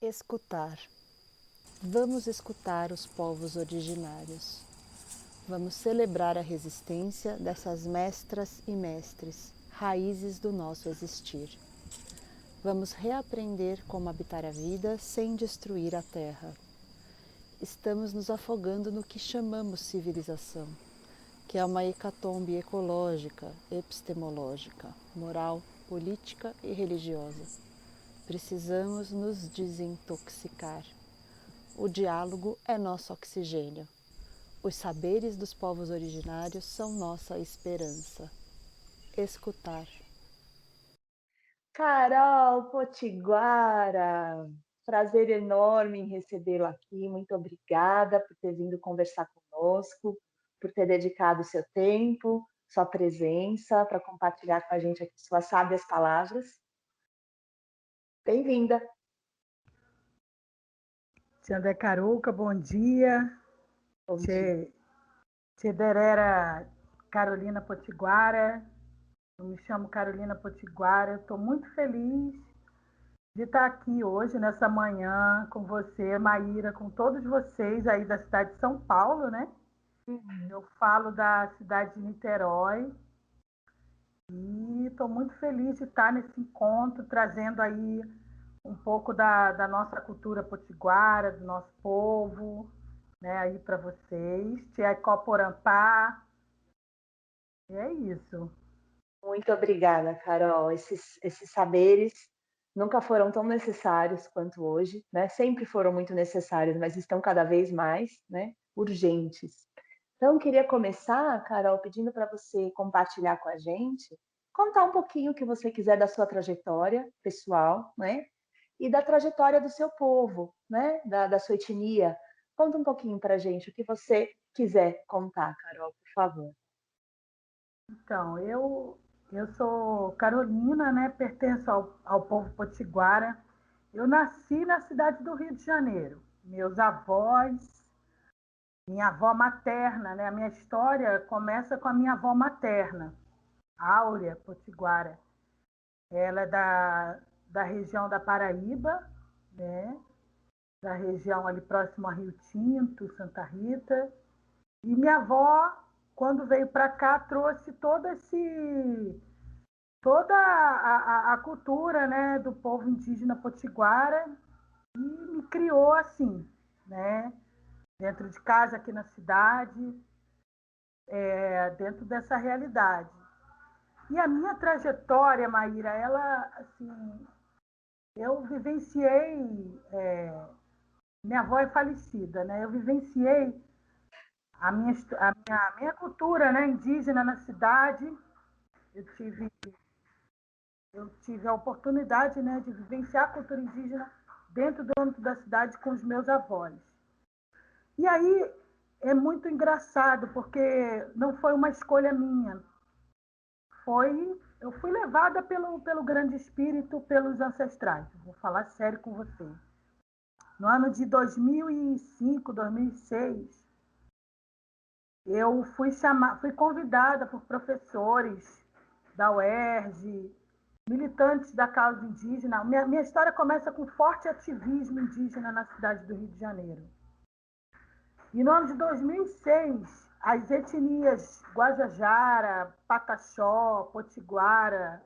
Escutar. Vamos escutar os povos originários. Vamos celebrar a resistência dessas mestras e mestres, raízes do nosso existir. Vamos reaprender como habitar a vida sem destruir a terra. Estamos nos afogando no que chamamos civilização, que é uma hecatombe ecológica, epistemológica, moral, política e religiosa. Precisamos nos desintoxicar. O diálogo é nosso oxigênio. Os saberes dos povos originários são nossa esperança. Escutar. Carol Potiguara, prazer enorme em recebê-la aqui. Muito obrigada por ter vindo conversar conosco, por ter dedicado seu tempo, sua presença para compartilhar com a gente aqui suas sábias palavras. Bem-vinda. Tia André Caruca, bom dia. Bom dia. Tia Derera Carolina Potiguara. Eu me chamo Carolina Potiguara. Estou muito feliz de estar aqui hoje, nessa manhã, com você, Maíra, com todos vocês aí da cidade de São Paulo, né? Eu falo da cidade de Niterói. E estou muito feliz de estar nesse encontro, trazendo aí um pouco da nossa cultura potiguara, do nosso povo, né, aí para vocês. Tia Coporampá. E é isso. Muito obrigada, Carol. Esses saberes nunca foram tão necessários quanto hoje, né? Sempre foram muito necessários, mas estão cada vez mais, né, urgentes. Então, queria começar, Carol, pedindo para você compartilhar com a gente, contar um pouquinho o que você quiser da sua trajetória pessoal, né? E da trajetória do seu povo, né? Da sua etnia. Conta um pouquinho para a gente o que você quiser contar, Carol, por favor. Então, eu sou Carolina, né? Pertenço ao povo potiguara. Eu nasci na cidade do Rio de Janeiro. Meus avós, minha avó materna, né? A minha história começa com a minha avó materna, Áurea Potiguara. Ela é da região da Paraíba, né? Da região ali próximo a Rio Tinto, Santa Rita. E minha avó, quando veio para cá, trouxe toda a cultura, né, do povo indígena potiguara e me criou assim, né? Dentro de casa, aqui na cidade, dentro dessa realidade. E a minha trajetória, Maíra, ela, assim, eu vivenciei. Minha avó é falecida, né? Eu vivenciei a minha cultura, né, indígena na cidade. Eu tive, eu tive a oportunidade, né, de vivenciar a cultura indígena dentro do âmbito da cidade com os meus avós. E aí é muito engraçado, porque não foi uma escolha minha. Eu fui levada pelo grande espírito, pelos ancestrais. Vou falar sério com você. No ano de 2005, 2006, eu fui convidada por professores da UERJ, militantes da causa indígena. Minha história começa com forte ativismo indígena na cidade do Rio de Janeiro. E no ano de 2006, as etnias Guajajara, Pataxó, Potiguara,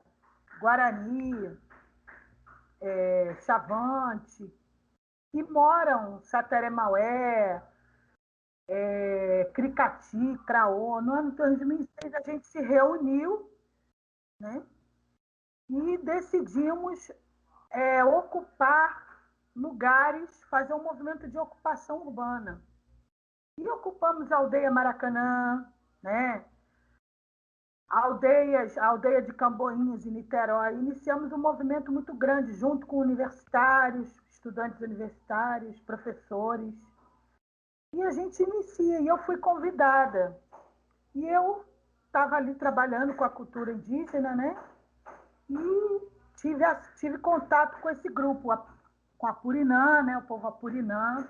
Guarani, Chavante, que moram Sateré-Maué, Cricati, Craô. No ano de 2006, a gente se reuniu, né, e decidimos ocupar lugares, fazer um movimento de ocupação urbana. E ocupamos a aldeia Maracanã, né, a aldeia de Camboinhas, em Niterói. Iniciamos um movimento muito grande, junto com universitários, estudantes universitários, professores. E a gente inicia, e eu fui convidada. E eu estava ali trabalhando com a cultura indígena, né? E tive contato com esse grupo, com a Purinã, né? O povo Apurinã.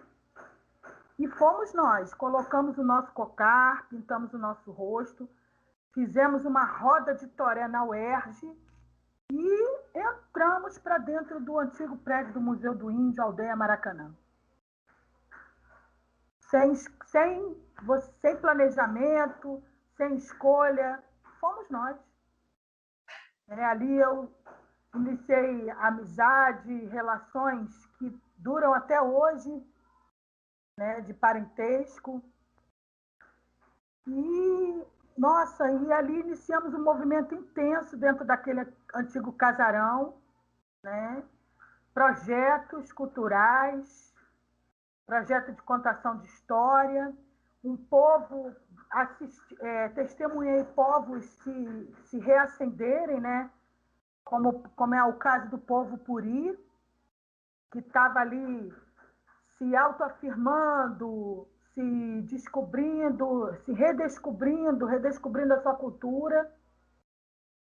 E fomos nós, colocamos o nosso cocar, pintamos o nosso rosto, fizemos uma roda de toré na UERJ, E entramos para dentro do antigo prédio do Museu do Índio, Aldeia Maracanã. Sem planejamento, sem escolha, fomos nós. Ali eu iniciei amizade, relações que duram até hoje, né, de parentesco. E, nossa, e ali iniciamos um movimento intenso dentro daquele antigo casarão, né? Projetos culturais, projeto de contação de história, um povo, testemunhei povos se reacenderem, né? Como é o caso do povo Puri, que estava ali se autoafirmando, se descobrindo, se redescobrindo a sua cultura.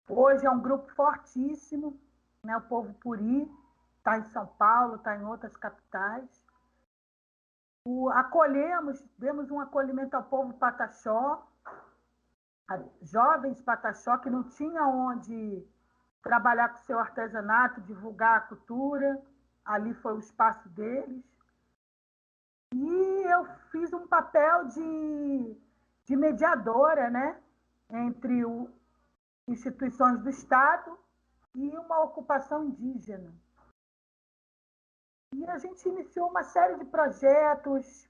Hoje é um grupo fortíssimo, né? O povo Puri está em São Paulo, está em outras capitais. Demos um acolhimento ao povo Pataxó, a jovens Pataxó que não tinham onde trabalhar com seu artesanato, divulgar a cultura. Ali foi o espaço deles. E eu fiz um papel de mediadora, né, entre instituições do Estado e uma ocupação indígena. E a gente iniciou uma série de projetos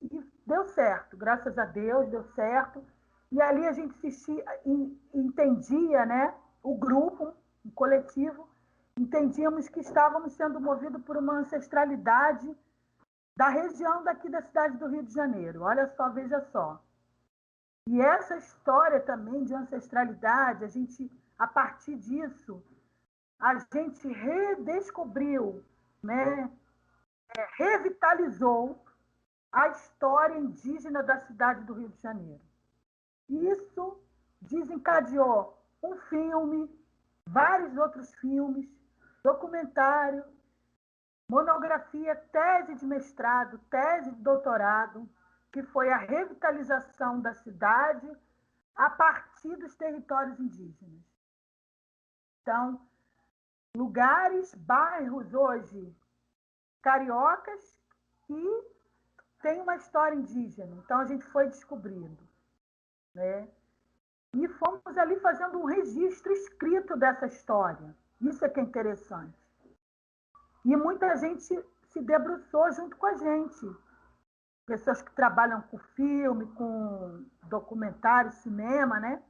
e deu certo, graças a Deus, deu certo. E ali a gente entendia, né, o grupo, o coletivo, entendíamos que estávamos sendo movidos por uma ancestralidade da região daqui da cidade do Rio de Janeiro. Olha só, veja só. E essa história também de ancestralidade, a partir disso, a gente redescobriu, né, revitalizou a história indígena da cidade do Rio de Janeiro. Isso desencadeou um filme, vários outros filmes, documentário, monografia, tese de mestrado, tese de doutorado, que foi a revitalização da cidade a partir dos territórios indígenas. Então, lugares, bairros hoje cariocas que têm uma história indígena. Então, a gente foi descobrindo, né? E fomos ali fazendo um registro escrito dessa história. Isso é que é interessante. E muita gente se debruçou junto com a gente. Pessoas que trabalham com filme, com documentário, cinema, né?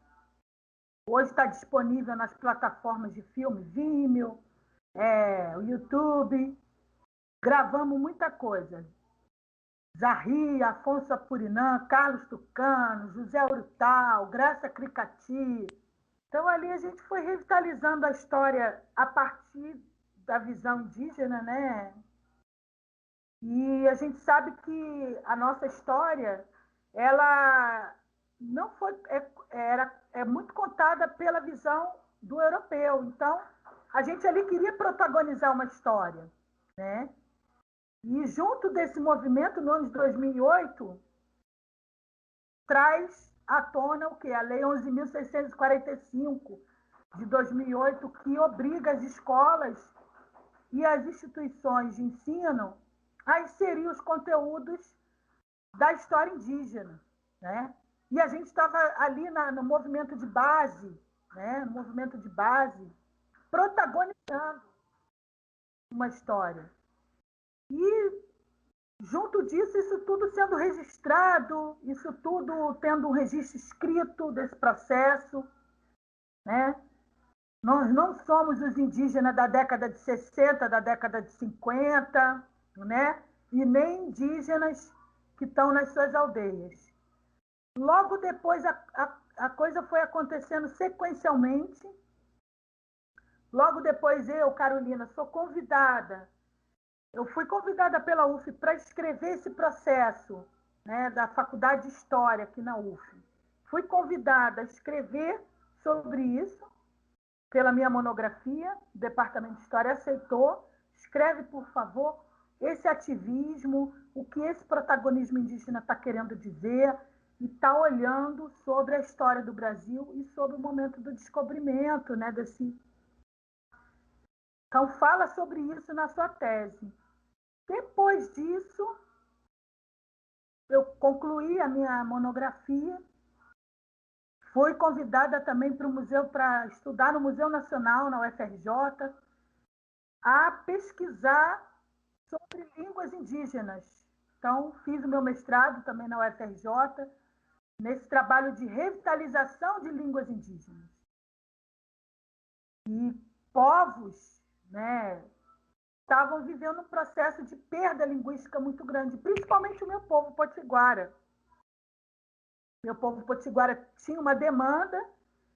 Hoje está disponível nas plataformas de filme, Vimeo, o YouTube. Gravamos muita coisa. Zarri, Afonso Apurinã, Carlos Tucano, José Urtal, Graça Cricati. Então, ali a gente foi revitalizando a história a partir da visão indígena, né? E a gente sabe que a nossa história, ela não foi, é muito contada pela visão do europeu. Então, a gente ali queria protagonizar uma história, né? E junto desse movimento, no ano de 2008, traz à tona o quê? A Lei 11.645 de 2008, que obriga as escolas e as instituições de ensino a inserir os conteúdos da história indígena, né? E a gente estava ali no movimento de base, né? No movimento de base, protagonizando uma história. E, junto disso, isso tudo sendo registrado, isso tudo tendo um registro escrito desse processo, né? Nós não somos os indígenas da década de 60, da década de 50, né? E nem indígenas que estão nas suas aldeias. Logo depois, a coisa foi acontecendo sequencialmente. Logo depois, eu, Carolina, sou convidada. Eu fui convidada pela UF para escrever esse processo, né, da Faculdade de História aqui na UF. Fui convidada a escrever sobre isso pela minha monografia. O Departamento de História aceitou. Escreve, por favor, esse ativismo, o que esse protagonismo indígena está querendo dizer, e está olhando sobre a história do Brasil e sobre o momento do descobrimento, né, Então, fala sobre isso na sua tese. Depois disso, eu concluí a minha monografia, fui convidada também para o museu, para estudar no Museu Nacional, na UFRJ, a pesquisar sobre línguas indígenas. Então, fiz o meu mestrado também na UFRJ, nesse trabalho de revitalização de línguas indígenas. E povos, né, estavam vivendo um processo de perda linguística muito grande, principalmente o meu povo potiguara. Meu povo potiguara tinha uma demanda,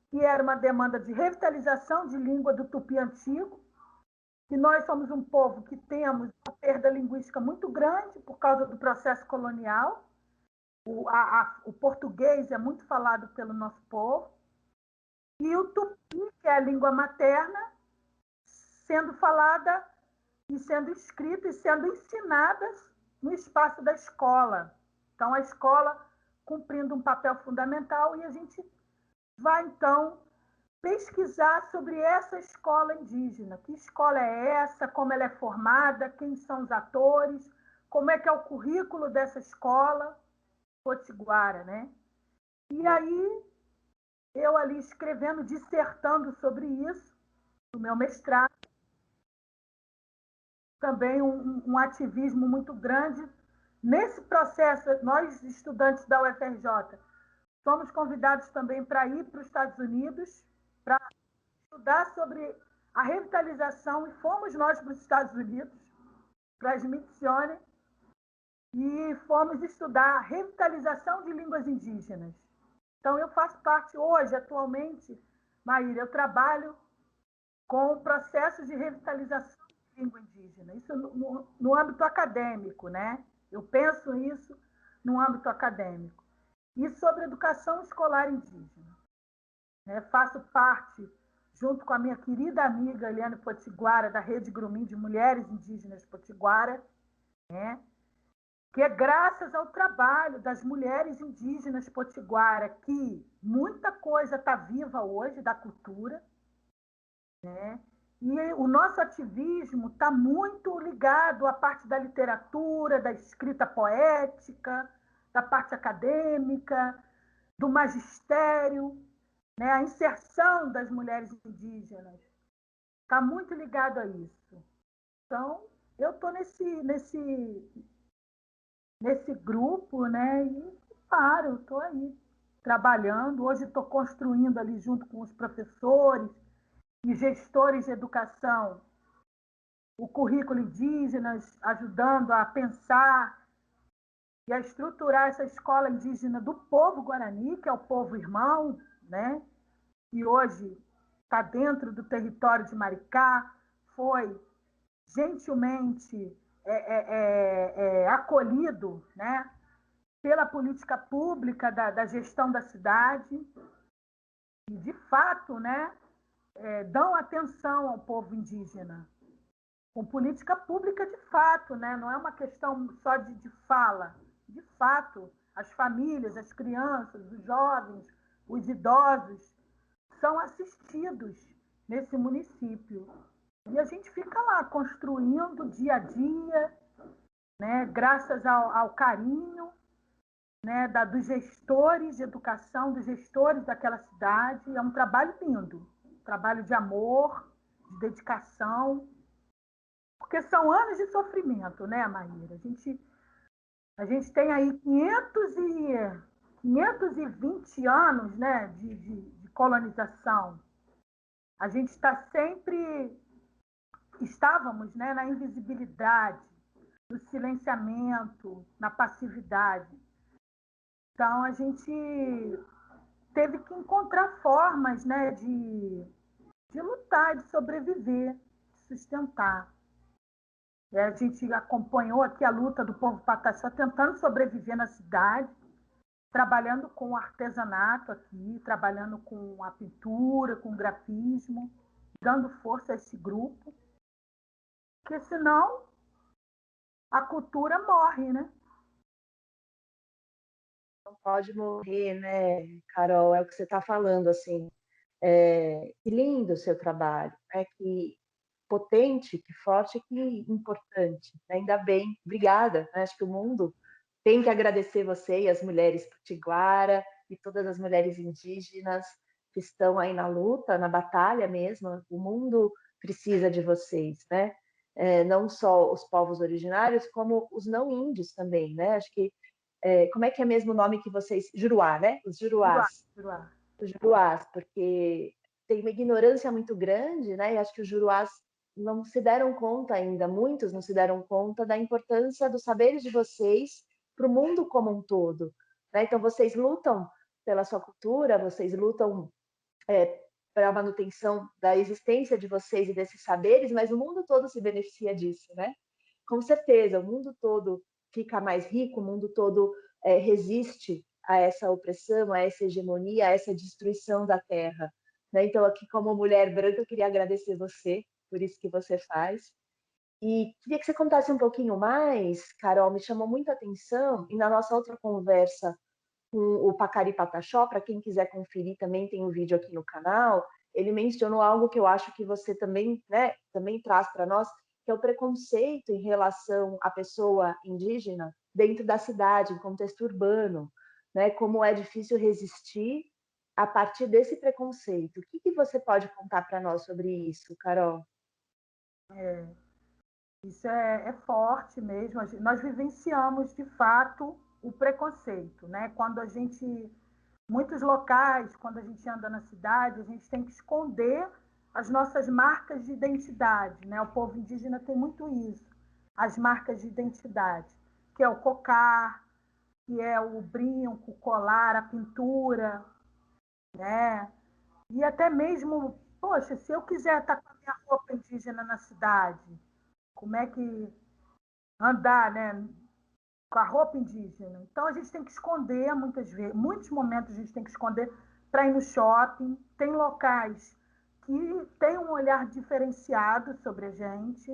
que era uma demanda de revitalização de língua do tupi antigo, que nós somos um povo que temos uma perda linguística muito grande por causa do processo colonial. O português é muito falado pelo nosso povo, e o tupi, que é a língua materna, sendo falada e sendo escrita e sendo ensinadas no espaço da escola. Então, a escola cumprindo um papel fundamental, e a gente vai, então, pesquisar sobre essa escola indígena. Que escola é essa? Como ela é formada? Quem são os atores? Como é que é o currículo dessa escola potiguara, né? E aí, eu ali escrevendo, dissertando sobre isso, no meu mestrado, também um ativismo muito grande. Nesse processo, nós, estudantes da UFRJ, somos convidados também para ir para os Estados Unidos, para estudar sobre a revitalização, e fomos nós para os Estados Unidos, para a Smithsonian, e fomos estudar a revitalização de línguas indígenas. Então, eu faço parte hoje, atualmente, Maíra, eu trabalho com processos de revitalização de língua indígena, isso no âmbito acadêmico, né? Eu penso isso no âmbito acadêmico. E sobre educação escolar indígena. Faço parte, junto com a minha querida amiga Eliane Potiguara, da Rede Grumim de Mulheres Indígenas Potiguara, né? Que é graças ao trabalho das mulheres indígenas potiguara que muita coisa está viva hoje da cultura, né? E o nosso ativismo está muito ligado à parte da literatura, da escrita poética, da parte acadêmica, do magistério, né? A inserção das mulheres indígenas está muito ligado a isso. Então, eu estou nesse grupo, né? E estou aí trabalhando. Hoje estou construindo ali junto com os professores e gestores de educação o currículo indígena, ajudando a pensar e a estruturar essa escola indígena do povo guarani, que é o povo irmão, né? Que hoje está dentro do território de Maricá, foi gentilmente acolhido, né, pela política pública da gestão da cidade, e, de fato, né, dão atenção ao povo indígena, com política pública de fato, né, não é uma questão só de fala, de fato, as famílias, as crianças, os jovens, os idosos são assistidos nesse município. E a gente fica lá construindo dia a dia, né, graças ao carinho, né, dos gestores de educação, dos gestores daquela cidade. É um trabalho lindo, um trabalho de amor, de dedicação, porque são anos de sofrimento, né, Maíra? A gente tem aí 520 anos, né, de colonização. A gente estávamos, né, na invisibilidade, no silenciamento, na passividade. Então, a gente teve que encontrar formas, né, de lutar, de sobreviver, de sustentar. A gente acompanhou aqui a luta do povo pataxó tentando sobreviver na cidade, trabalhando com o artesanato aqui, trabalhando com a pintura, com o grafismo, dando força a esse grupo, porque senão a cultura morre, né? Não pode morrer, né, Carol? É o que você está falando, assim. Que lindo o seu trabalho, né? Que potente, que forte, que importante. Ainda bem, obrigada. Acho que o mundo tem que agradecer você e as mulheres potiguara e todas as mulheres indígenas que estão aí na luta, na batalha mesmo. O mundo precisa de vocês, né? Não só os povos originários, como os não índios também, né? Acho que como é que é mesmo o nome que vocês... Juruá, né? Os Juruá, juruás. Juruá. Os juruás, porque tem uma ignorância muito grande, né? E acho que os juruás não se deram conta ainda, muitos não se deram conta da importância dos saberes de vocês para o mundo como um todo, né? Então vocês lutam pela sua cultura, vocês lutam para a manutenção da existência de vocês e desses saberes, mas o mundo todo se beneficia disso, né? Com certeza, o mundo todo fica mais rico, o mundo todo resiste a essa opressão, a essa hegemonia, a essa destruição da terra. Né? Então, aqui, como mulher branca, eu queria agradecer você por isso que você faz. E queria que você contasse um pouquinho mais, Carol, me chamou muito a atenção, e na nossa outra conversa com o Pacari Pataxó, para quem quiser conferir, também tem um vídeo aqui no canal, ele mencionou algo que eu acho que você também, né, também traz para nós, que é o preconceito em relação à pessoa indígena dentro da cidade, em contexto urbano, né, como é difícil resistir a partir desse preconceito. O que você pode contar para nós sobre isso, Carol? Isso é forte mesmo. Nós vivenciamos, de fato, o preconceito, né? Quando a gente, muitos locais, quando a gente anda na cidade, a gente tem que esconder as nossas marcas de identidade, né? O povo indígena tem muito isso, as marcas de identidade, que é o cocar, que é o brinco, o colar, a pintura, né? E até mesmo, poxa, se eu quiser estar com a minha roupa indígena na cidade, como é que andar, né, com a roupa indígena? Então a gente tem que esconder muitas vezes, muitos momentos a gente tem que esconder para ir no shopping. Tem locais que têm um olhar diferenciado sobre a gente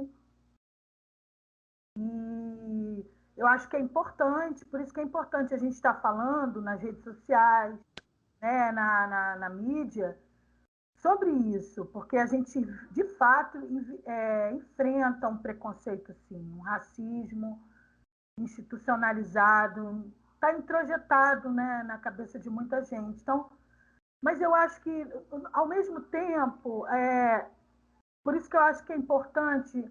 e eu acho que é importante, por isso que é importante a gente estar falando nas redes sociais, né, na mídia, sobre isso, porque a gente, de fato, enfrenta um preconceito, sim, um racismo institucionalizado, está introjetado, né, na cabeça de muita gente. Então, mas eu acho que, ao mesmo tempo, por isso que eu acho que é importante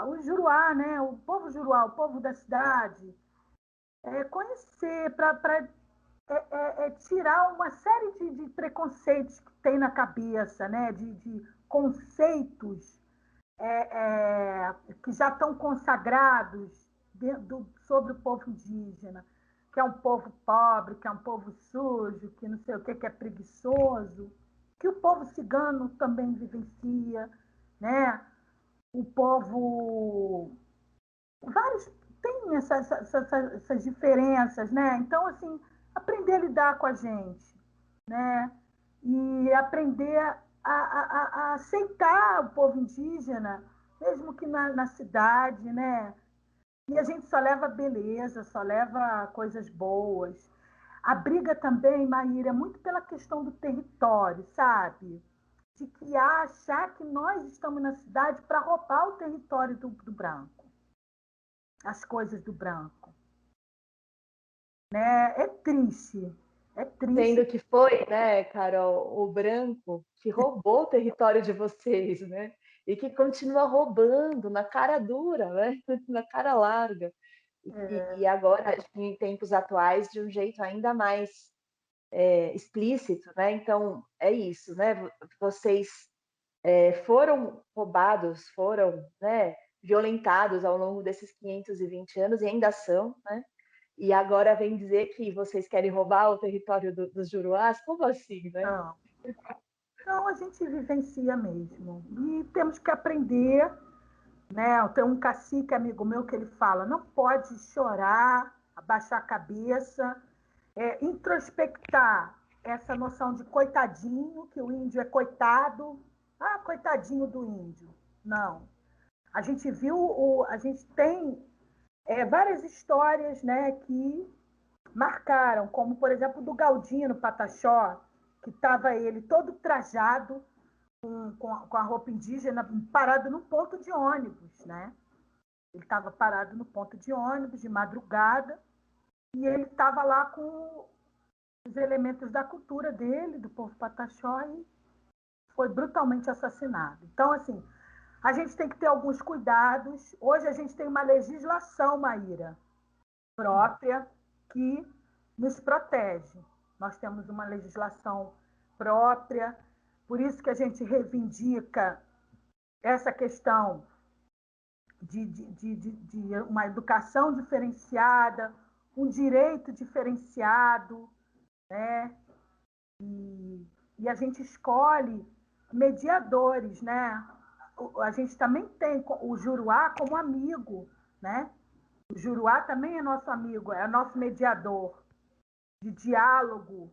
o Juruá, né, o povo Juruá, o povo da cidade, conhecer, para tirar uma série de preconceitos que tem na cabeça, né, de conceitos que já estão consagrados sobre o povo indígena, que é um povo pobre, que é um povo sujo, que não sei o que é preguiçoso, que o povo cigano também vivencia, né? O povo... Vários têm essas diferenças, né? Então, assim, aprender a lidar com a gente, né? E aprender a aceitar o povo indígena, mesmo que na cidade, né? E a gente só leva beleza, só leva coisas boas. A briga também, Maíra, é muito pela questão do território, sabe? De que achar que nós estamos na cidade para roubar o território do branco, as coisas do branco. Né? É triste. Sendo que foi, né, Carol, o branco que roubou o território de vocês, né? E que continua roubando na cara dura, né? Na cara larga. E agora, em tempos atuais, de um jeito ainda mais explícito, né? Então, é isso, né? Vocês foram roubados, foram, né, violentados ao longo desses 520 anos e ainda são, né? E agora vem dizer que vocês querem roubar o território dos Juruás? Como assim, né? Não. Então, a gente vivencia mesmo. E temos que aprender, né? Tem um cacique amigo meu que ele fala, não pode chorar, abaixar a cabeça, introspectar essa noção de coitadinho, que o índio é coitado. Ah, coitadinho do índio. Não. A gente viu, a gente tem várias histórias, né, que marcaram, como, por exemplo, do Galdino Pataxó, que estava ele todo trajado, com a roupa indígena, parado no ponto de ônibus, né? Ele estava parado no ponto de ônibus de madrugada e ele estava lá com os elementos da cultura dele, do povo pataxó, e foi brutalmente assassinado. Então, assim, a gente tem que ter alguns cuidados. Hoje a gente tem uma legislação, Maíra, própria, que nos protege. Nós temos uma legislação própria, por isso que a gente reivindica essa questão de uma educação diferenciada, um direito diferenciado, né? E a gente escolhe mediadores, né? A gente também tem o Juruá como amigo, né? O Juruá também é nosso amigo, é nosso mediador de diálogo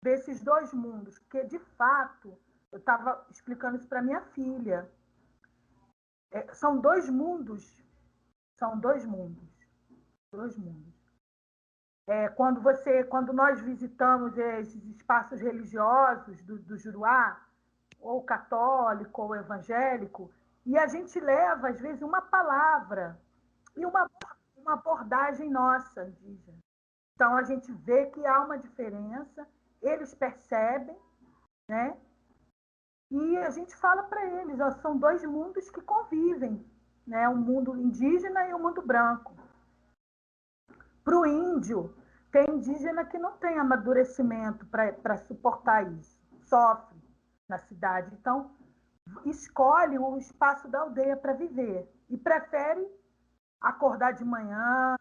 desses dois mundos, porque, de fato, eu estava explicando isso para minha filha, são dois mundos, dois mundos. Quando nós visitamos esses espaços religiosos do Juruá, ou católico ou evangélico, e a gente leva, às vezes, uma palavra e uma abordagem nossa, indígena. Então, a gente vê que há uma diferença, eles percebem, né? E a gente fala para eles, ó, são dois mundos que convivem, né? O mundo indígena e o mundo branco. Para o índio, tem indígena que não tem amadurecimento para suportar isso, sofre na cidade. Então, escolhe o espaço da aldeia para viver e prefere acordar de manhã,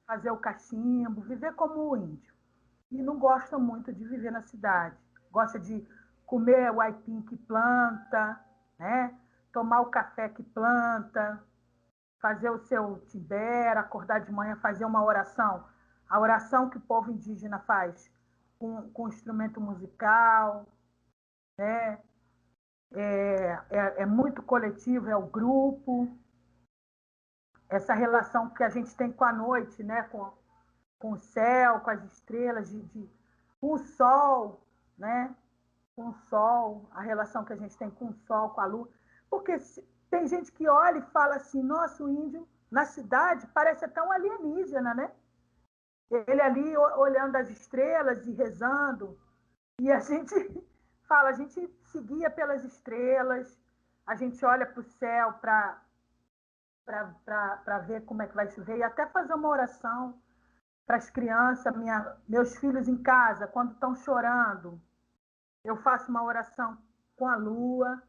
fazer o cachimbo, viver como o índio. E não gosta muito de viver na cidade. Gosta de comer o aipim que planta, né? Tomar o café que planta, fazer o seu timbera, acordar de manhã, fazer uma oração. A oração que o povo indígena faz com instrumento musical, né? É muito coletivo, é o grupo. Essa relação que a gente tem com a noite, né? Com o céu, com as estrelas, com o sol, né? Com o sol, a relação que a gente tem com o sol, com a lua. Porque tem gente que olha e fala assim, nossa, o índio na cidade parece até um alienígena, né? Ele ali olhando as estrelas e rezando. E a gente fala, a gente se guia pelas estrelas, a gente olha para o céu para ver como é que vai chover e até fazer uma oração para as crianças, meus filhos em casa, quando estão chorando, eu faço uma oração com a lua,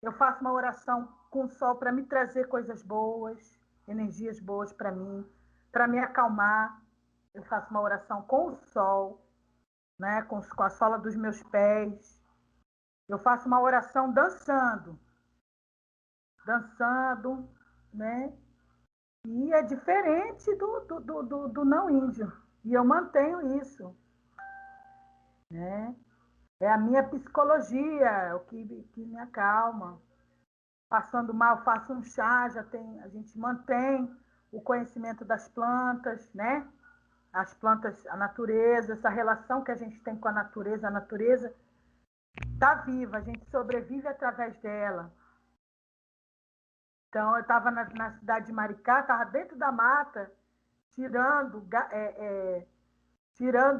eu faço uma oração com o sol para me trazer coisas boas, energias boas para mim, para me acalmar. Eu faço uma oração com o sol, né, com a sola dos meus pés. Eu faço uma oração dançando, né? E é diferente do não índio. E eu mantenho isso, né? É a minha psicologia, o que me acalma. Passando mal, faço um chá, a gente mantém o conhecimento das plantas, né? As plantas, a natureza, essa relação que a gente tem com a natureza está viva, a gente sobrevive através dela. Então, eu estava na cidade de Maricá, estava dentro da mata, tirando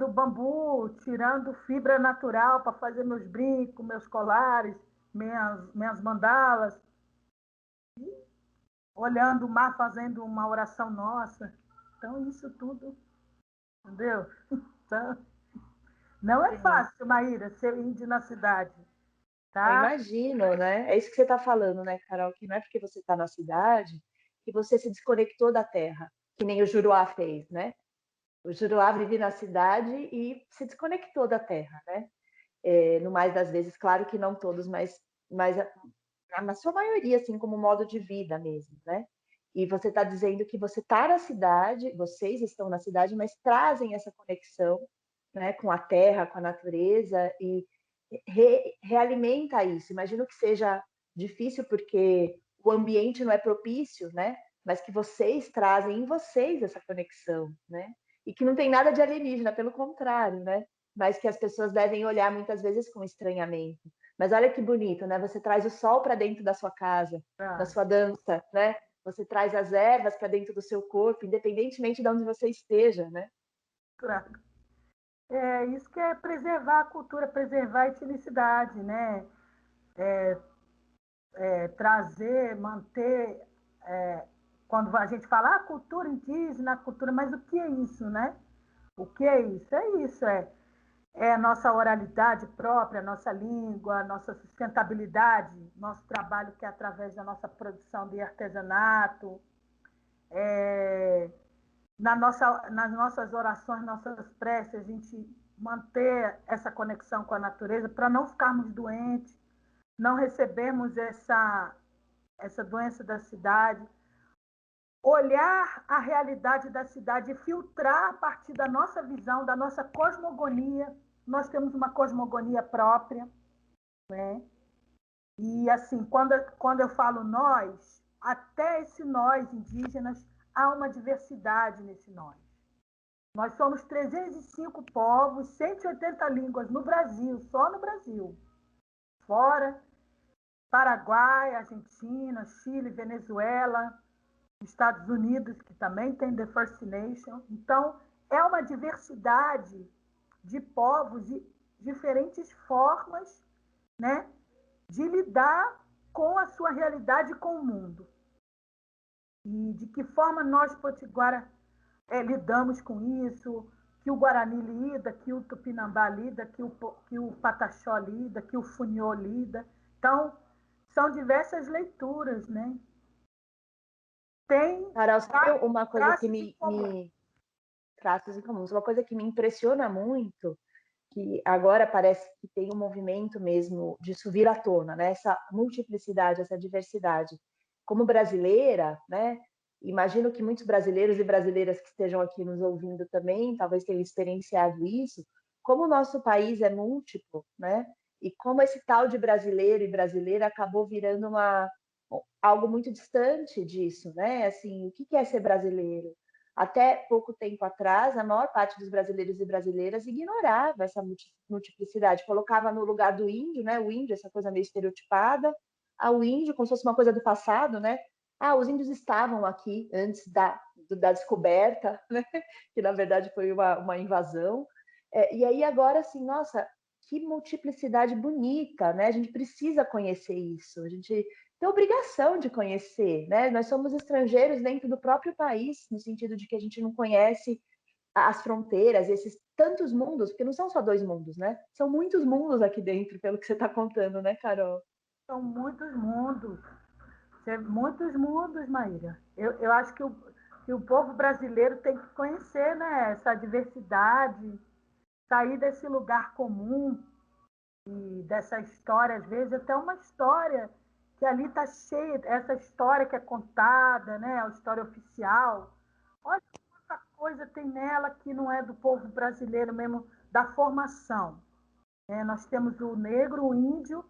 bambu, tirando fibra natural para fazer meus brincos, meus colares, minhas mandalas, olhando o mar, fazendo uma oração nossa. Então, isso tudo, entendeu? Então, não é fácil, Maíra, ser índio na cidade, Eu tá? imagino, né? É isso que você está falando, né, Carol? Que não é porque você está na cidade que você se desconectou da terra, que nem o Juruá fez, né? O Juruá vive na cidade e se desconectou da terra, né? No mais das vezes, claro que não todos, mas na sua maioria, assim, como modo de vida mesmo, né? E você está dizendo que você está na cidade, vocês estão na cidade, mas trazem essa conexão, né, com a terra, com a natureza e realimenta isso. Imagino que seja difícil porque o ambiente não é propício, né? Mas que vocês trazem em vocês essa conexão, né? E que não tem nada de alienígena, pelo contrário, né? Mas que as pessoas devem olhar muitas vezes com estranhamento. Mas olha que bonito, né? Você traz o sol para dentro da sua casa, da sua dança, né? Você traz as ervas para dentro do seu corpo, independentemente de onde você esteja, né? É isso que é preservar a cultura, preservar a etnicidade, né? Trazer, manter. Quando a gente fala cultura indígena, cultura, mas o que é isso, né? O que é isso? É isso, é a nossa oralidade própria, a nossa língua, a nossa sustentabilidade, nosso trabalho que é através da nossa produção de artesanato, nas nossas orações, nossas preces, a gente manter essa conexão com a natureza para não ficarmos doentes, não recebermos essa doença da cidade, olhar a realidade da cidade e filtrar a partir da nossa visão, da nossa cosmogonia. Nós temos uma cosmogonia própria, né? E assim, quando eu falo nós, até esse nós indígenas, há uma diversidade nesse nós. Nós somos 305 povos, 180 línguas no Brasil, só no Brasil. Fora, Paraguai, Argentina, Chile, Venezuela, Estados Unidos, que também tem The First Nation. Então, é uma diversidade de povos e diferentes formas, né, de lidar com a sua realidade e com o mundo. E de que forma nós, Potiguara, lidamos com isso, que o Guarani lida, que o Tupinambá lida, que o Pataxó lida, que o Funiô lida. Então, são diversas leituras, né? Tem Carol, sabe uma coisa que traços em comum. traços em comuns, uma coisa que me impressiona muito, que agora parece que tem um movimento mesmo disso vir à tona, né? Essa multiplicidade, essa diversidade. Como brasileira, né? Imagino que muitos brasileiros e brasileiras que estejam aqui nos ouvindo também, talvez tenham experienciado isso. Como o nosso país é múltiplo, né? E como esse tal de brasileiro e brasileira acabou virando algo muito distante disso, né? Assim, o que é ser brasileiro? Até pouco tempo atrás, a maior parte dos brasileiros e brasileiras ignorava essa multiplicidade, colocava no lugar do índio, né? O índio, essa coisa meio estereotipada, ao índio como se fosse uma coisa do passado, né? Ah, os índios estavam aqui antes da descoberta, né? Que na verdade foi uma invasão. E aí agora, assim, nossa, que multiplicidade bonita, né? A gente precisa conhecer isso, a gente tem obrigação de conhecer, né? Nós somos estrangeiros dentro do próprio país, no sentido de que a gente não conhece as fronteiras, esses tantos mundos, porque não são só dois mundos, né? São muitos mundos aqui dentro, pelo que você está contando, né, Carol? São muitos mundos, Maíra. Eu acho que o povo brasileiro tem que conhecer, né, essa diversidade, sair desse lugar comum e dessa história, às vezes até uma história que ali está cheia, essa história que é contada, né, a história oficial. Olha quanta coisa tem nela que não é do povo brasileiro mesmo, da formação. Nós temos o negro, o índio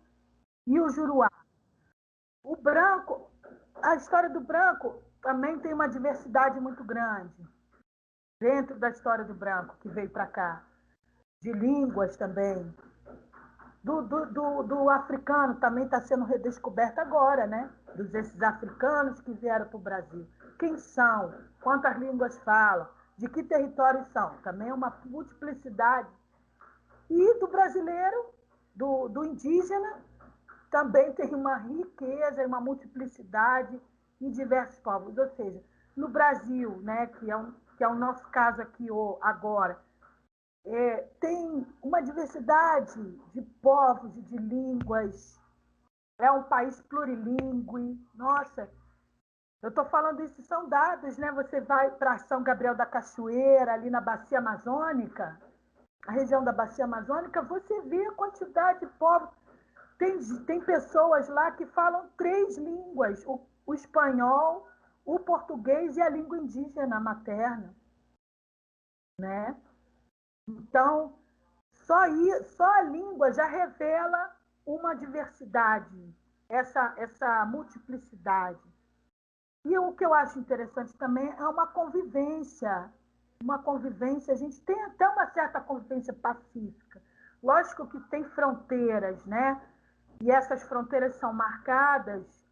e o juruá. O branco, a história do branco também tem uma diversidade muito grande dentro da história do branco que veio para cá, de línguas também. Do africano também está sendo redescoberto agora, né? Esses africanos que vieram para o Brasil. Quem são? Quantas línguas falam? De que territórios são? Também é uma multiplicidade. E do brasileiro, do indígena, também tem uma riqueza, uma multiplicidade em diversos povos. Ou seja, no Brasil, né, que é o nosso caso aqui agora, tem uma diversidade de povos e de línguas. É um país plurilingüe. Nossa, eu estou falando isso, são dados, né? Você vai para São Gabriel da Cachoeira, ali na Bacia Amazônica, a região da Bacia Amazônica, você vê a quantidade de povos. Tem pessoas lá que falam 3 línguas: o espanhol, o português e a língua indígena materna, né? Então, só a língua já revela uma diversidade, essa multiplicidade. E o que eu acho interessante também é uma convivência. A gente tem até uma certa convivência pacífica. Lógico que tem fronteiras, né? E essas fronteiras são marcadas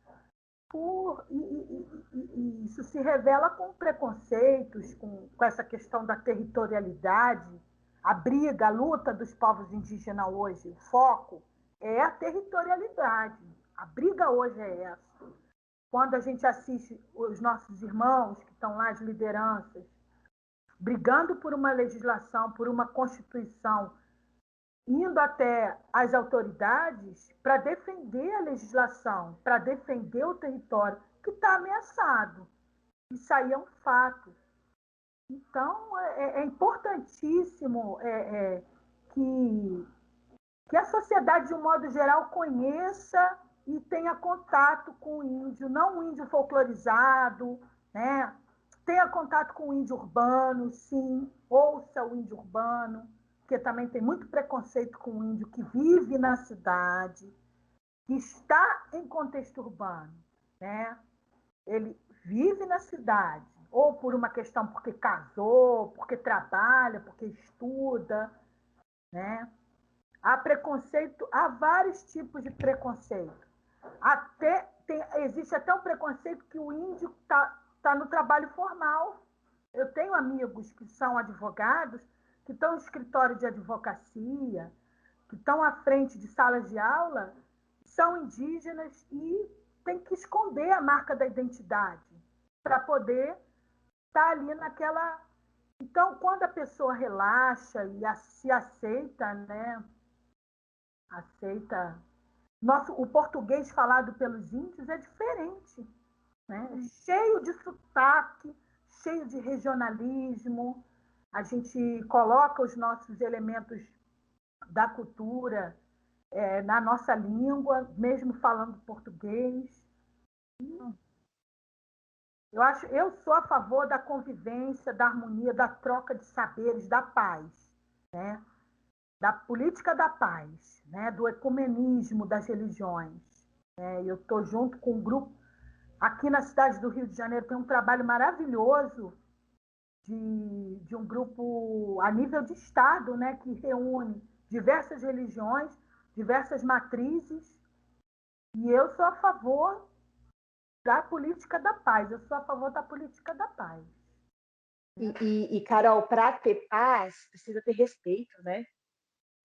e isso se revela com preconceitos, com essa questão da territorialidade, a briga, a luta dos povos indígenas hoje, o foco é a territorialidade. A briga hoje é essa. Quando a gente assiste os nossos irmãos que estão lá, as lideranças, brigando por uma legislação, por uma constituição, indo até as autoridades para defender a legislação, para defender o território que está ameaçado. Isso aí é um fato. Então, é importantíssimo que a sociedade, de um modo geral, conheça e tenha contato com o índio, não o índio folclorizado, né? Tenha contato com o índio urbano, sim, ouça o índio urbano, porque também tem muito preconceito com o índio que vive na cidade, que está em contexto urbano, né? Ele vive na cidade, ou por uma questão porque casou, porque trabalha, porque estuda, né? Há preconceito, há vários tipos de preconceito. Existe até um preconceito que o índio tá no trabalho formal. Eu tenho amigos que são advogados, que estão no escritório de advocacia, que estão à frente de salas de aula, são indígenas e tem que esconder a marca da identidade para poder estar ali naquela... Então, quando a pessoa relaxa e se aceita, né? Aceita... o português falado pelos índios é diferente, né? Cheio de sotaque, cheio de regionalismo. A gente coloca os nossos elementos da cultura na nossa língua, mesmo falando português. Eu sou a favor da convivência, da harmonia, da troca de saberes, da paz, né? Da política da paz, né? Do ecumenismo das religiões. Eu estou junto com um grupo. Aqui na cidade do Rio de Janeiro tem um trabalho maravilhoso de um grupo a nível de Estado, né? Que reúne diversas religiões, diversas matrizes. E eu sou a favor da política da paz. Eu sou a favor da política da paz. Carol, para ter paz, precisa ter respeito, né?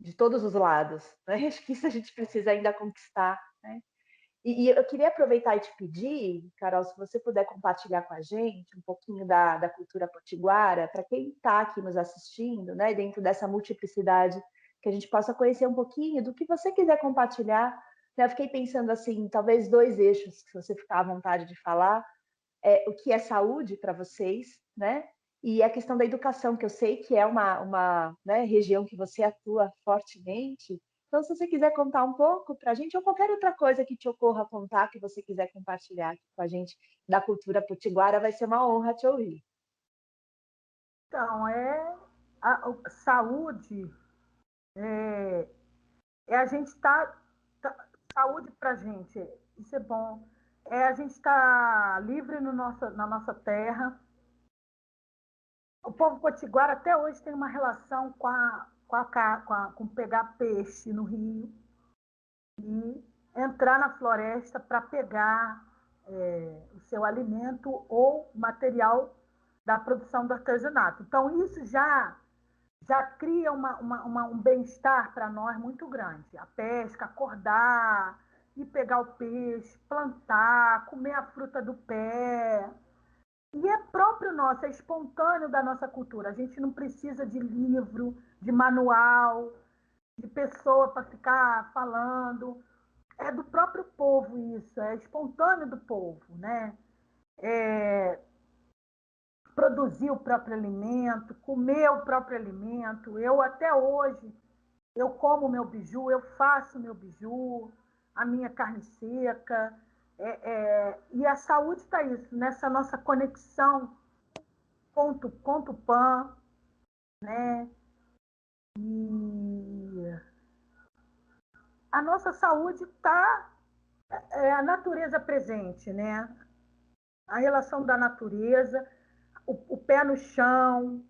De todos os lados. Né? Acho que isso a gente precisa ainda conquistar. Né? E eu queria aproveitar e te pedir, Carol, se você puder compartilhar com a gente um pouquinho da cultura potiguara, para quem está aqui nos assistindo, né? Dentro dessa multiplicidade, que a gente possa conhecer um pouquinho do que você quiser compartilhar. Eu fiquei pensando assim, talvez 2 eixos, se você ficar à vontade de falar, o que é saúde para vocês, né? E a questão da educação, que eu sei que é uma né, região que você atua fortemente. Então, se você quiser contar um pouco para a gente, ou qualquer outra coisa que te ocorra contar, que você quiser compartilhar aqui com a gente da cultura potiguara, vai ser uma honra te ouvir. Então, a saúde a gente saúde para a gente, isso é bom. A gente está livre no na nossa terra. O povo potiguara até hoje tem uma relação com pegar peixe no rio e entrar na floresta para pegar o seu alimento ou material da produção do artesanato. Então, isso já cria um bem-estar para nós muito grande. A pesca, acordar, ir pegar o peixe, plantar, comer a fruta do pé. E é próprio nosso, é espontâneo da nossa cultura. A gente não precisa de livro, de manual, de pessoa para ficar falando. É do próprio povo isso, é espontâneo do povo, né? Produzir o próprio alimento, comer o próprio alimento. Eu até hoje, eu como o meu biju, eu faço o meu biju, a minha carne seca. E a saúde está isso, nessa nossa conexão com o Tupã, né? E a nossa saúde está a natureza presente, né? A relação da natureza, o pé no chão,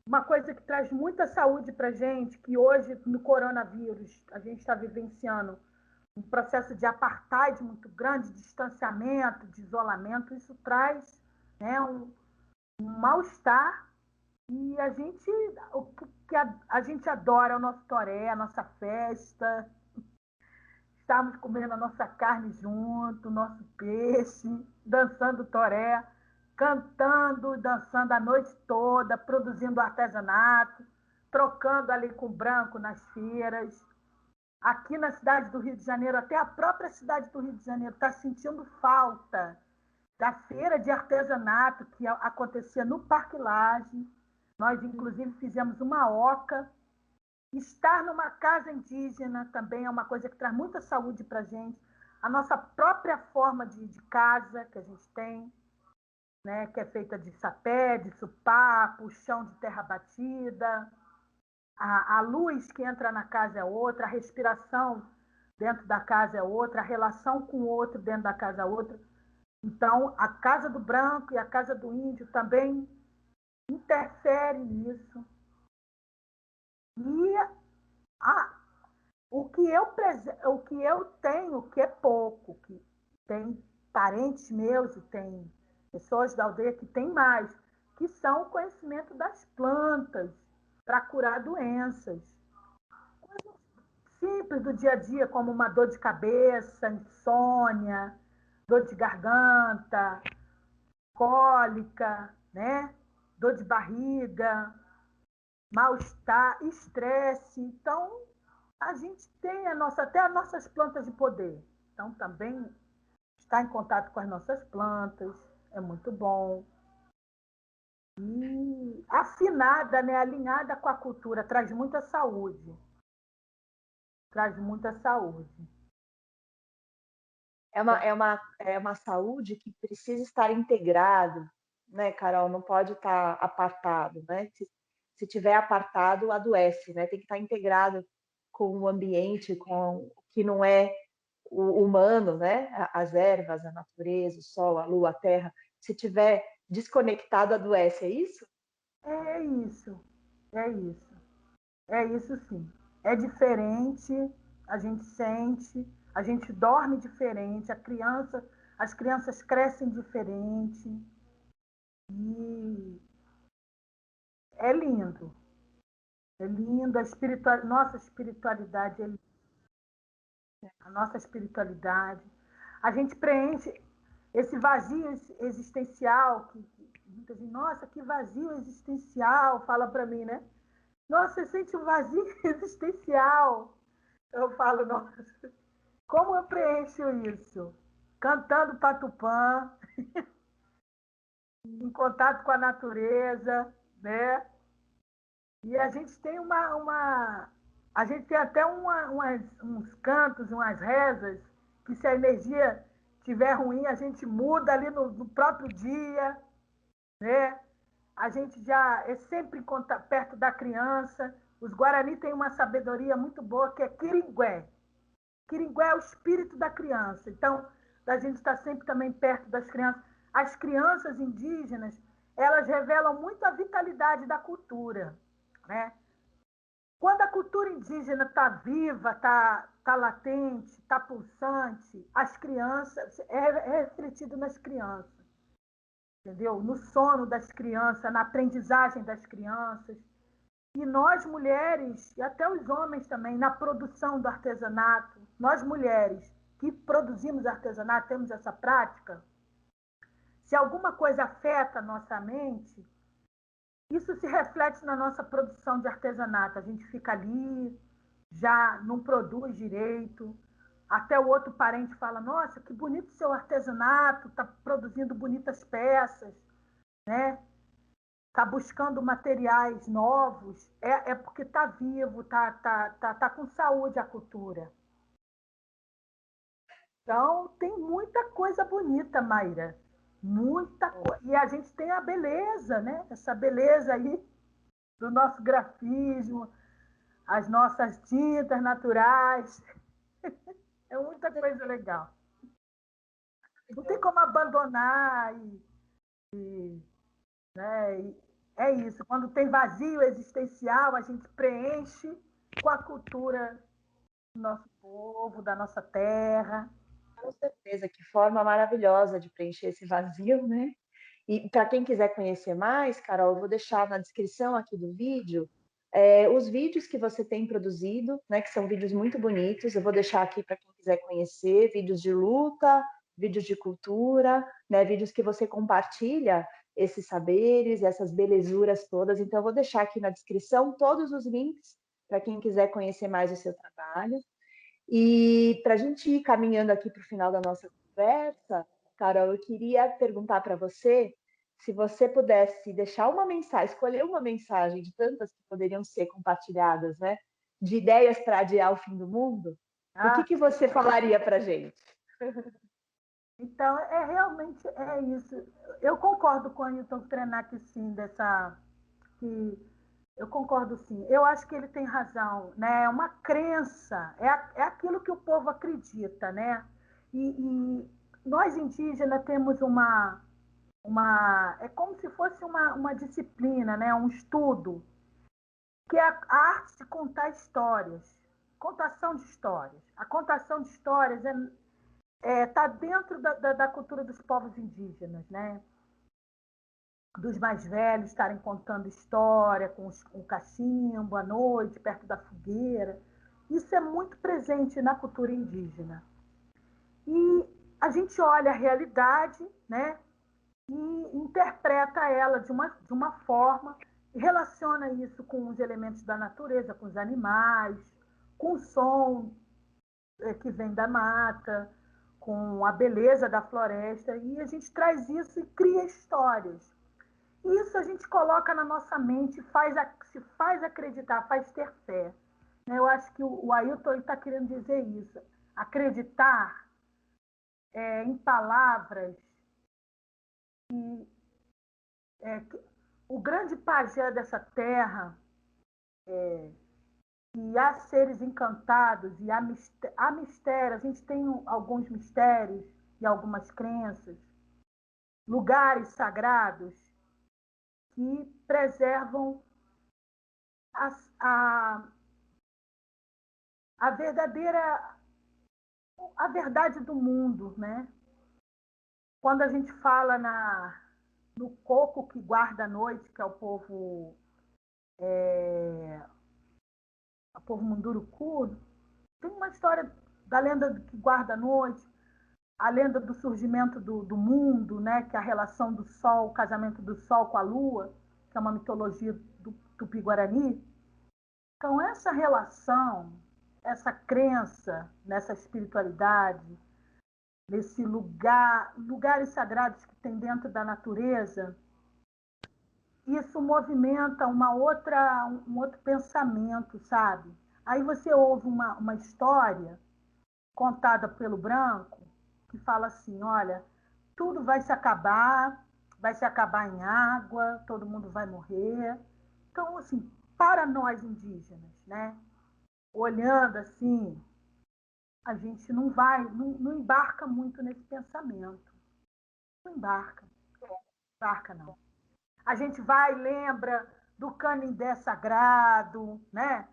uma coisa que traz muita saúde para a gente, que hoje no coronavírus a gente está vivenciando um processo de apartheid muito grande, de distanciamento, de isolamento. Isso traz, né, um mal-estar. E o que a gente adora é o nosso toré, a nossa festa, estarmos comendo a nossa carne junto, o nosso peixe, dançando toré, cantando e dançando a noite toda, produzindo artesanato, trocando ali com o branco nas feiras. Aqui na cidade do Rio de Janeiro, até a própria cidade do Rio de Janeiro está sentindo falta da feira de artesanato que acontecia no Parque Lage. Nós, inclusive, fizemos uma oca. Estar numa casa indígena também é uma coisa que traz muita saúde para a gente. A nossa própria forma de casa que a gente tem, né, que é feita de sapé, de supapo, chão de terra batida. A luz que entra na casa é outra, a respiração dentro da casa é outra, a relação com o outro dentro da casa é outra. Então, a casa do branco e a casa do índio também interferem nisso. E o que eu tenho, que é pouco, que tem parentes meus e tem pessoas da aldeia que têm mais, que são o conhecimento das plantas para curar doenças. Coisas simples do dia a dia, como uma dor de cabeça, insônia, dor de garganta, cólica, né? Dor de barriga, mal-estar, estresse. Então, a gente tem até as nossas plantas de poder. Então, também estar em contato com as nossas plantas é muito bom. E afinada, né, alinhada com a cultura, traz muita saúde. Traz muita saúde. É uma saúde que precisa estar integrado, né, Carol? Não pode estar apartado, né? Se tiver apartado, adoece, né? Tem que estar integrado com o ambiente, com o que não é o humano, né? As ervas, a natureza, o sol, a lua, a terra. Se tiver desconectado, adoece, é isso? É isso, é isso. É isso sim. É diferente, a gente sente, a gente dorme diferente, as crianças crescem diferente. E é lindo. É lindo, nossa espiritualidade, a nossa espiritualidade. A gente preenche esse vazio existencial, que muita gente, nossa, que vazio existencial, fala para mim, né? Nossa, você sente um vazio existencial. Eu falo, nossa, como eu preencho isso? Cantando patupã, em contato com a natureza, né? E a gente tem a gente tem até uns cantos, umas rezas, que se a energia estiver ruim, a gente muda ali no próprio dia, né? A gente já é sempre perto da criança. Os Guarani têm uma sabedoria muito boa que é Quiringué. Quiringué é o espírito da criança. Então, a gente está sempre também perto das crianças. As crianças indígenas, elas revelam muito a vitalidade da cultura, né? Quando a cultura indígena está viva, tá latente, está pulsante, as crianças, é refletido nas crianças, entendeu? No sono das crianças, na aprendizagem das crianças. E nós, mulheres, e até os homens também, na produção do artesanato, nós mulheres que produzimos artesanato, temos essa prática, se alguma coisa afeta a nossa mente, isso se reflete na nossa produção de artesanato. A gente fica ali, já não produz direito. Até o outro parente fala: nossa, que bonito seu artesanato, está produzindo bonitas peças, né? Está buscando materiais novos. É porque está vivo, tá com saúde a cultura. Então, tem muita coisa bonita, Mayra. Muita coisa. E a gente tem a beleza, né? Essa beleza aí do nosso grafismo, as nossas tintas naturais. É muita coisa legal. Não tem como abandonar né? É isso. Quando tem vazio existencial, a gente preenche com a cultura do nosso povo, da nossa terra. Com certeza, que forma maravilhosa de preencher esse vazio, né? E para quem quiser conhecer mais, Carol, eu vou deixar na descrição aqui do vídeo os vídeos que você tem produzido, né? Que são vídeos muito bonitos. Eu vou deixar aqui para quem quiser conhecer, vídeos de luta, vídeos de cultura, né? Vídeos que você compartilha esses saberes, essas belezuras todas. Então, eu vou deixar aqui na descrição todos os links para quem quiser conhecer mais o seu trabalho. E para a gente ir caminhando aqui para o final da nossa conversa, Carol, eu queria perguntar para você se você pudesse deixar uma mensagem, escolher uma mensagem de tantas que poderiam ser compartilhadas, né? De ideias para adiar o fim do mundo, o Ah, que você falaria para a gente? então, realmente é isso. Eu concordo com o Ailton Krenak, sim, que eu concordo, sim. Eu acho que ele tem razão, né? É uma crença, é aquilo que o povo acredita, né? E nós indígenas temos é como se fosse uma disciplina, né? Um estudo, que é a arte de contar histórias, contação de histórias. A contação de histórias está dentro da cultura dos povos indígenas, né? Dos mais velhos estarem contando história com o cachimbo à noite, perto da fogueira. Isso é muito presente na cultura indígena. E a gente olha a realidade, né? E interpreta ela de uma forma, relaciona isso com os elementos da natureza, com os animais, com o som que vem da mata, com a beleza da floresta, e a gente traz isso e cria histórias. Isso a gente coloca na nossa mente, se faz acreditar, faz ter fé. Eu acho que o Ailton está querendo dizer isso. Acreditar em palavras que o grande pajé dessa terra, e há seres encantados, e há mistérios, a gente tem alguns mistérios e algumas crenças, lugares sagrados que preservam a, a, a verdadeira, a verdade do mundo, né? Quando a gente fala no coco que guarda a noite, que é o povo Munduruku, tem uma história da lenda que guarda a noite, a lenda do surgimento do mundo, né? Que é a relação do sol, o casamento do sol com a lua, que é uma mitologia do Tupi-Guarani. Então, essa relação, essa crença nessa espiritualidade, nesse lugares sagrados que tem dentro da natureza, isso movimenta um outro pensamento, sabe? Aí você ouve uma história contada pelo branco que fala assim, olha, tudo vai se acabar em água, todo mundo vai morrer. Então, assim, para nós indígenas, né? Olhando assim, a gente não embarca muito nesse pensamento. Não embarca não. A gente vai, lembra do canindé sagrado, né?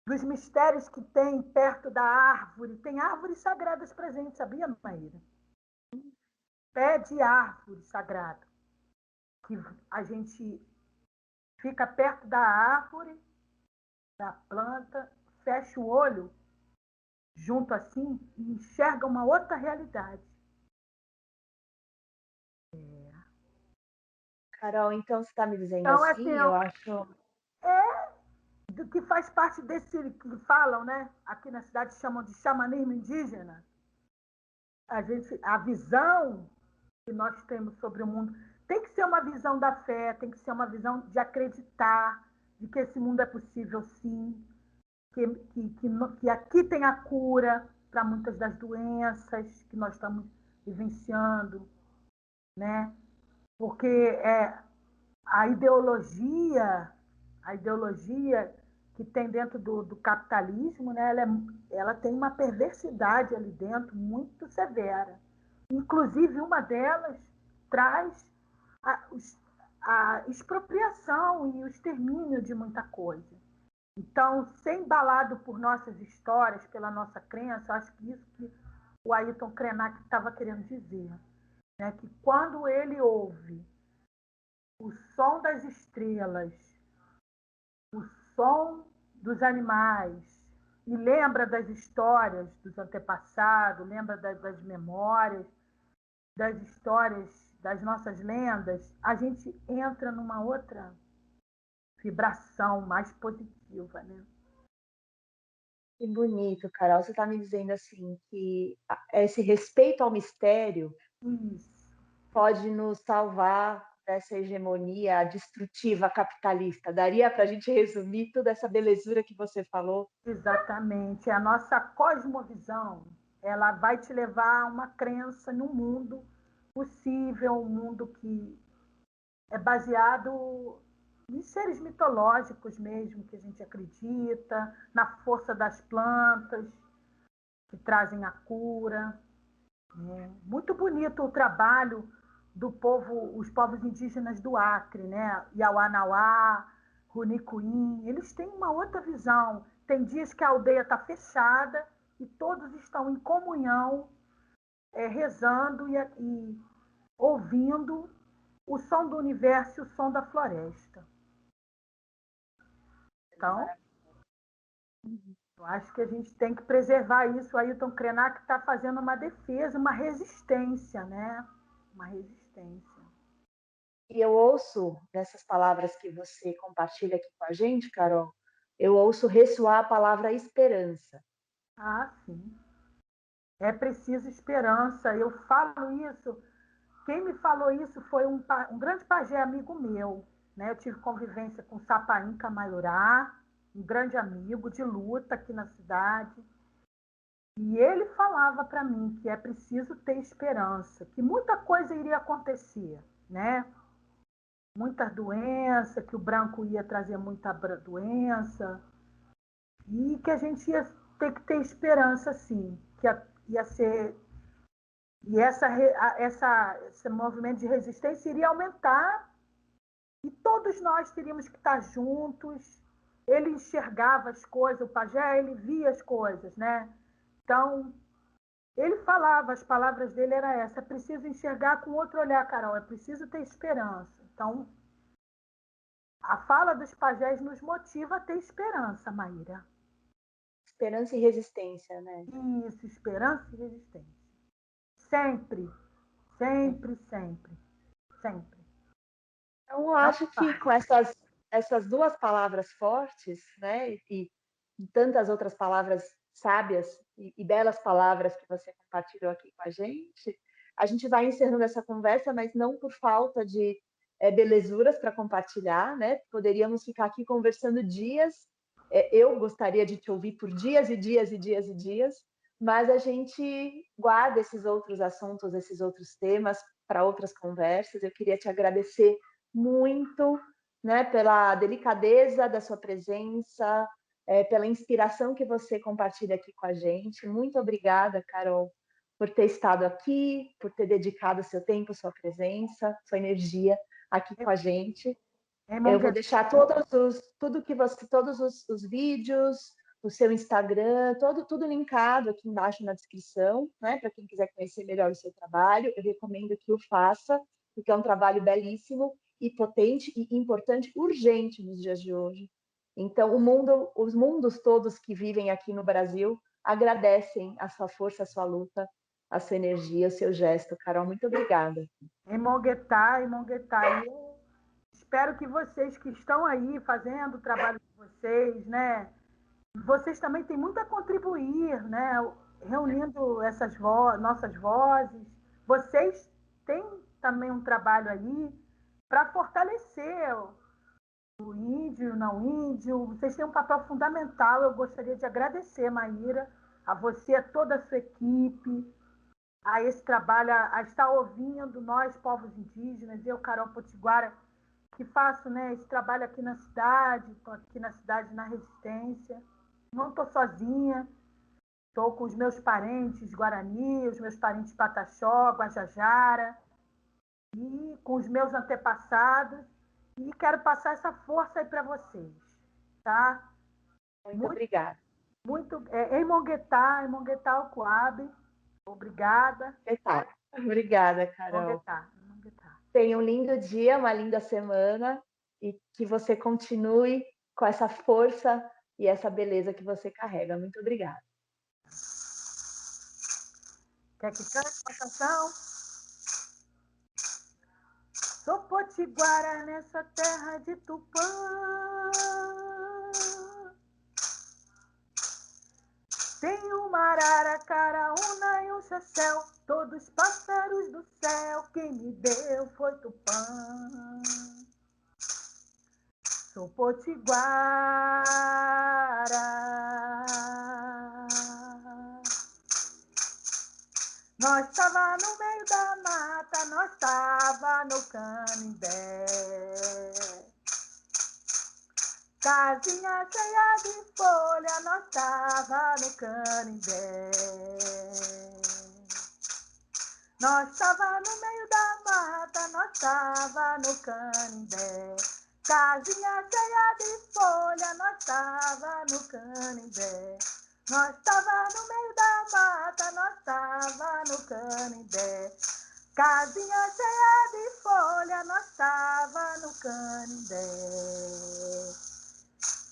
Dos mistérios que tem perto da árvore. Tem árvores sagradas presentes, sabia, Maíra? Pé de árvore sagrado. Que a gente fica perto da árvore, da planta, fecha o olho, junto assim, e enxerga uma outra realidade. Carol, então você está me dizendo Então, assim, assim, eu acho. do que faz parte desse que falam, né? Aqui na cidade chamam de xamanismo indígena. A visão que nós temos sobre o mundo tem que ser uma visão da fé, tem que ser uma visão de acreditar de que esse mundo é possível, sim, que aqui tem a cura para muitas das doenças que nós estamos vivenciando, né? Porque a ideologia, a ideologia que tem dentro do capitalismo, né, ela tem uma perversidade ali dentro muito severa. Inclusive, uma delas traz a, a expropriação e o extermínio de muita coisa. Então, ser embalado por nossas histórias, pela nossa crença, acho que isso que o Ayrton Krenak estava querendo dizer, né? Que quando ele ouve o som das estrelas, o som dos animais, e lembra das histórias dos antepassados, lembra das memórias, das histórias, das nossas lendas, a gente entra numa outra vibração mais positiva, né? Que bonito, Carol. Você está me dizendo assim que esse respeito ao mistério Isso, pode nos salvar dessa hegemonia destrutiva capitalista. Daria para a gente resumir toda essa belezura que você falou? exatamente. A nossa cosmovisão, ela vai te levar a uma crença num mundo possível, um mundo que é baseado em seres mitológicos mesmo, que a gente acredita, na força das plantas, que trazem a cura. Muito bonito o trabalho do povo, os povos indígenas do Acre, né? Iauanauá, Runicuim, eles têm uma outra visão. Tem dias que a aldeia está fechada e todos estão em comunhão, rezando e ouvindo o som do universo e o som da floresta. Então, eu acho que a gente tem que preservar isso. O Ayrton Krenak está fazendo uma defesa, uma resistência, né? Uma resistência. E eu ouço nessas palavras que você compartilha aqui com a gente, Carol, eu ouço ressoar a palavra esperança. Ah, sim. É preciso esperança. Eu falo isso. Quem me falou isso foi um grande pajé amigo meu. Né? Eu tive convivência com Sapaim Camaiurá, um grande amigo de luta aqui na cidade. E ele falava para mim que é preciso ter esperança, que muita coisa iria acontecer, né? Muita doença, que o branco ia trazer muita doença, e que a gente ia ter que ter esperança, sim, que ia ser. E esse movimento de resistência iria aumentar e todos nós teríamos que estar juntos. Ele enxergava as coisas, o pajé, ele via as coisas, né? Então, ele falava, as palavras dele era essa: é preciso enxergar com outro olhar, Carol, é preciso ter esperança. Então, a fala dos pajés nos motiva a ter esperança, Maíra. Esperança e resistência, né? Isso, esperança e resistência. Sempre, sempre, sempre, sempre. Então, eu Não acho que faz. com essas duas palavras fortes, né, e tantas outras palavras sábias e belas palavras que você compartilhou aqui com a gente vai encerrando essa conversa, mas não por falta de belezuras para compartilhar, né? Poderíamos ficar aqui conversando dias. Eu gostaria de te ouvir por dias e dias e dias e dias, mas a gente guarda esses outros assuntos, esses outros temas para outras conversas. Eu queria te agradecer muito, né, pela delicadeza da sua presença, pela inspiração que você compartilha aqui com a gente. Muito obrigada, Carol, por ter estado aqui, por ter dedicado seu tempo, sua presença, sua energia aqui com a gente. Eu vou deixar todos os vídeos, o seu Instagram, tudo linkado aqui embaixo na descrição, né? Para quem quiser conhecer melhor o seu trabalho, eu recomendo que o faça, porque é um trabalho belíssimo e potente e importante, urgente nos dias de hoje. Então, os mundos todos que vivem aqui no Brasil agradecem a sua força, a sua luta, a sua energia, o seu gesto. Carol, muito obrigada. Em Monguetá, em Monguetá. E eu espero que vocês que estão aí fazendo o trabalho de vocês, né? Vocês também têm muito a contribuir, né? Reunindo essas nossas vozes. Vocês têm também um trabalho aí para fortalecer o índio, o não índio. Vocês têm um papel fundamental. Eu gostaria de agradecer, Maíra, a você, a toda a sua equipe, a esse trabalho, a estar ouvindo nós, povos indígenas, eu, Carol Potiguara, que faço, né, esse trabalho aqui na cidade, estou aqui na cidade na Resistência. Não estou sozinha, estou com os meus parentes Guarani, os meus parentes Pataxó, Guajajara, e com os meus antepassados, e quero passar essa força aí para vocês, tá? Muito obrigada. Em Monguetá, o Coab. Obrigada. Obrigada, Carol. Monguetá. Tenha um lindo dia, uma linda semana e que você continue com essa força e essa beleza que você carrega. Muito obrigada. Quer que cante uma canção? Sou potiguara nessa terra de Tupã. Tem uma arara, caraúna e um chachel, todos pássaros do céu, quem me deu foi Tupã. Sou potiguara. Nós tava no meio da mata, nós tava no Canindé. Casinha cheia de folha, nós tava no Canindé. Nós tava no meio da mata, nós tava no Canindé. Casinha cheia de folha, nós tava no Canindé. Nós tava no meio da mata, nós tava no Canindé. Casinha cheia de folha, nós tava no Canindé.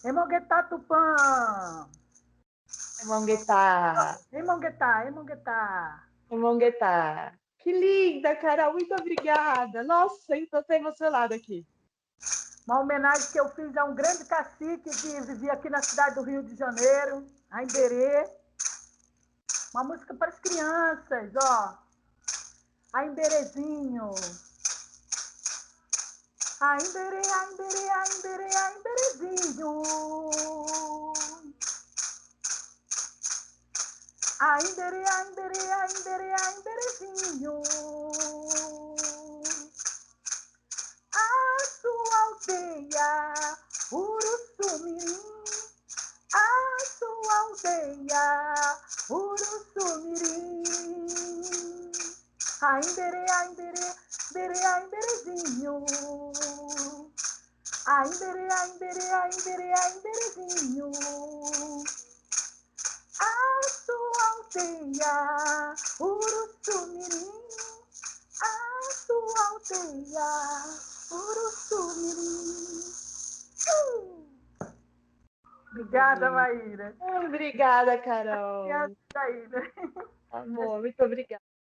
Em Monguetá, Tupã. Em Monguetá. Em Monguetá, em Monguetá. Em Monguetá. Que linda, Carol. Muito obrigada. Nossa, estou até emocionada aqui. Uma homenagem que eu fiz a um grande cacique que vivia aqui na cidade do Rio de Janeiro, a Imberê. Uma música para as crianças, ó. A Imberezinho. A Imberê, a Imberê, a Imberê, a Imberezinho. A Imberê, a Imberê, a Imberê, a Imberezinho. A sua aldeia, Uruçumirim. A sua aldeia, Uruçumirim. A Imberê, a Imberê, Imberê, a Imberezinho. A Imberê, a Imberê, a Imberê, a Imberezinho. A sua aldeia, Uruçumirim. A sua aldeia, Uruçumirim. Obrigada, Maíra. Obrigada, Carol. Obrigada, Maíra. Amor, muito obrigada.